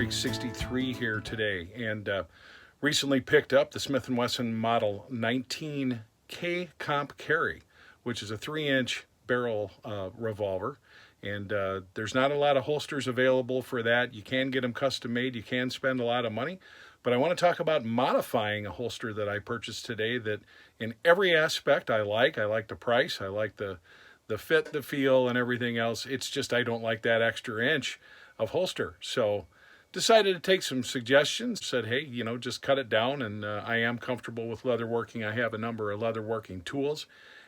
Drake 63 here today, and recently picked up the Smith & Wesson Model 19 K-Comp Carry, which is a 3-inch barrel revolver. And there's not a lot of holsters available for that. You can get them custom made. You can spend a lot of money. But I want to talk about modifying a holster that I purchased today that in every aspect I like. I like the price. I like the fit, the feel, and everything else. It's just I don't like that extra inch of holster. So decided to take some suggestions. Said, hey, just cut it down. And I am comfortable with leatherworking. I have a number of leatherworking tools.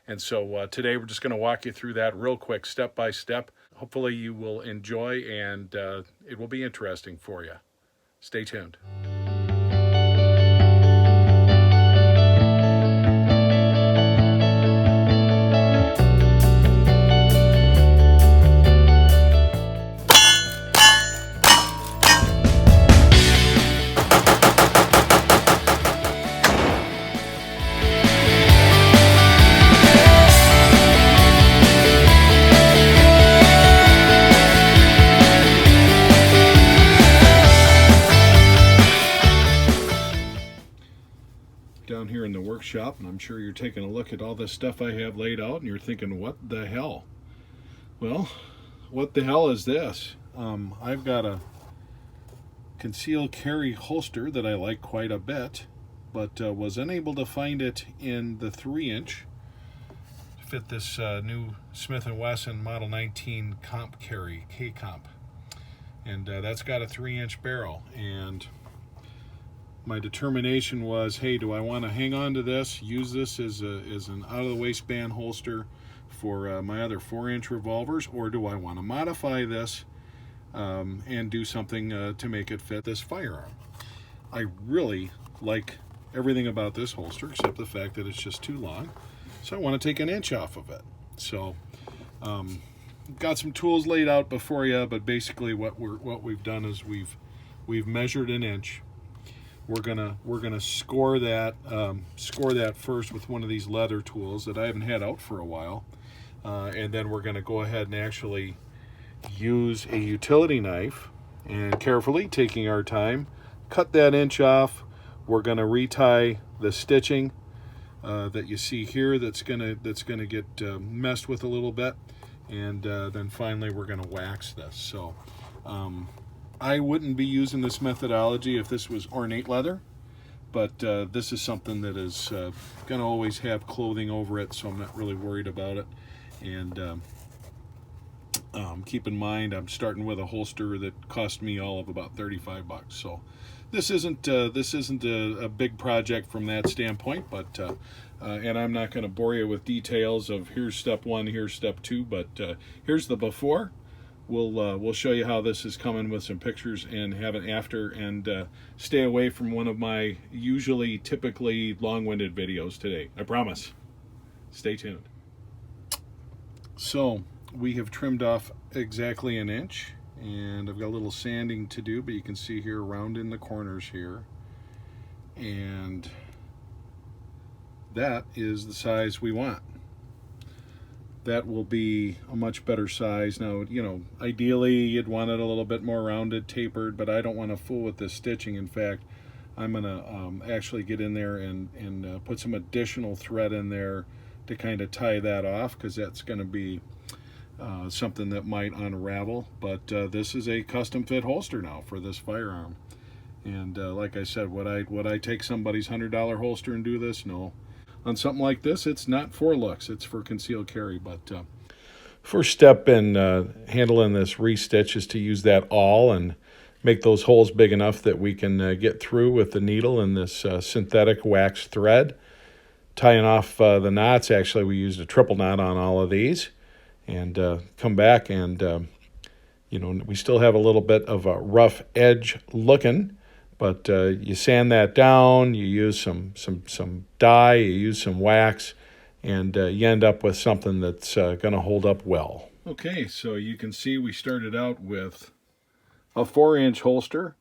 And so today we're just going to walk you through that real quick, step by step. Hopefully you will enjoy, and it will be interesting for you. Stay tuned. Down here in the workshop, and I'm sure you're taking a look at all this stuff I have laid out, and you're thinking, what the hell? Well, what the hell is this? I've got a concealed carry holster that I like quite a bit, but was unable to find it in the 3-inch to fit this new Smith & Wesson Model 19 Comp Carry, K-Comp. And that's got a 3-inch barrel, and my determination was, hey, do I want to hang on to this, use this as an out-of-the-waistband holster for my other 4-inch revolvers, or do I want to modify this and do something to make it fit this firearm? I really like everything about this holster except the fact that it's just too long, so I want to take an inch off of it. So got some tools laid out before you, but basically what we've done is we've measured an inch. We're gonna score that first with one of these leather tools that I haven't had out for a while, and then we're gonna go ahead and actually use a utility knife and carefully, taking our time, cut that inch off. We're gonna retie the stitching that you see here that's gonna get messed with a little bit, and then finally we're gonna wax this. So I wouldn't be using this methodology if this was ornate leather, but this is something that is going to always have clothing over it, so I'm not really worried about it. And keep in mind, I'm starting with a holster that cost me all of about 35 bucks. So this isn't a big project from that standpoint, but and I'm not going to bore you with details of here's step 1, here's step 2, but here's the before. We'll show you how this is coming with some pictures and have an after, and stay away from one of my typically long-winded videos today. I promise. Stay tuned. So we have trimmed off exactly an inch, and I've got a little sanding to do, but you can see here around in the corners here, and that is the size we want. That will be a much better size. Now, ideally you'd want it a little bit more rounded, tapered, but I don't want to fool with this stitching. In fact, I'm going to actually get in there and put some additional thread in there to kind of tie that off, because that's going to be something that might unravel. But this is a custom fit holster now for this firearm. And like I said, would I take somebody's $100 holster and do this? No. On something like this, it's not for looks, it's for concealed carry. But first step in handling this restitch is to use that awl and make those holes big enough that we can get through with the needle and this synthetic wax thread. Tying off the knots, actually we used a triple knot on all of these, and come back and we still have a little bit of a rough edge looking. But you sand that down, you use some dye, you use some wax, and you end up with something that's going to hold up well. Okay, so you can see we started out with a 4-inch holster,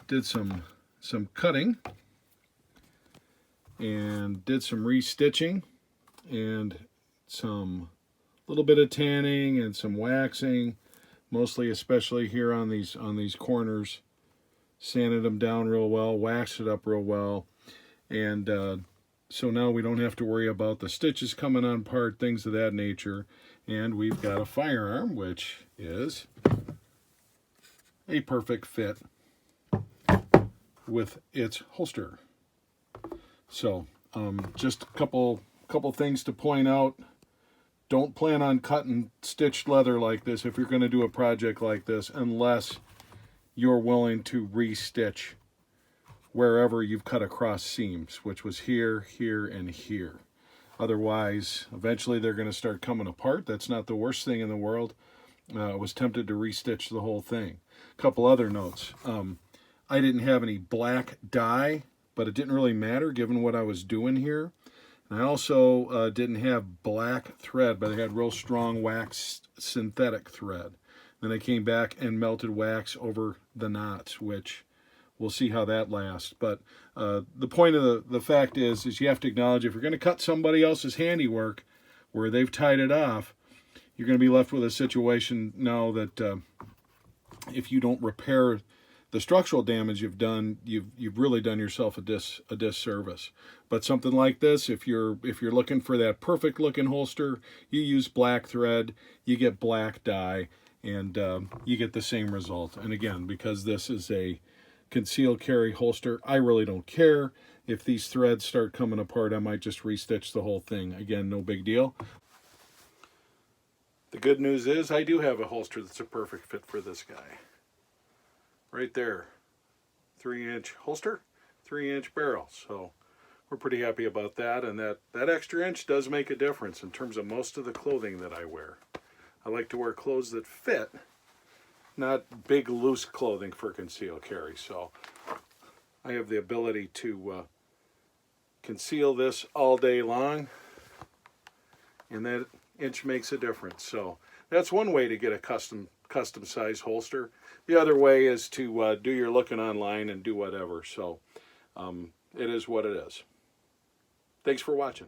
did some cutting, and did some restitching, and some little bit of tanning and some waxing. mostly especially here on these corners. Sanded them down real well, waxed it up real well, and so now we don't have to worry about the stitches coming on apart, things of that nature. And we've got a firearm, which is a perfect fit with its holster. So just a couple things to point out. Don't plan on cutting stitched leather like this if you're going to do a project like this, unless you're willing to re-stitch wherever you've cut across seams, which was here, here, and here. Otherwise, eventually they're going to start coming apart. That's not the worst thing in the world. I was tempted to re-stitch the whole thing. A couple other notes. I didn't have any black dye, but it didn't really matter given what I was doing here. And I also didn't have black thread, but I had real strong waxed synthetic thread. Then I came back and melted wax over the knots, which we'll see how that lasts. But the point of the fact is you have to acknowledge if you're going to cut somebody else's handiwork where they've tied it off, you're going to be left with a situation now that if you don't repair the structural damage you've done, you've really done yourself a disservice. But something like this, if you're looking for that perfect looking holster, you use black thread, you get black dye, and you get the same result. And again, because this is a concealed carry holster, I really don't care. If these threads start coming apart, I might just restitch the whole thing. Again, no big deal. The good news is I do have a holster that's a perfect fit for this guy. Right there. 3-inch holster, 3-inch barrel. So we're pretty happy about that. And that extra inch does make a difference in terms of most of the clothing that I wear. I like to wear clothes that fit, not big loose clothing for concealed carry. So I have the ability to conceal this all day long, and that inch makes a difference. So that's one way to get a custom size holster. The other way is to do your looking online and do whatever. So it is what it is. Thanks for watching.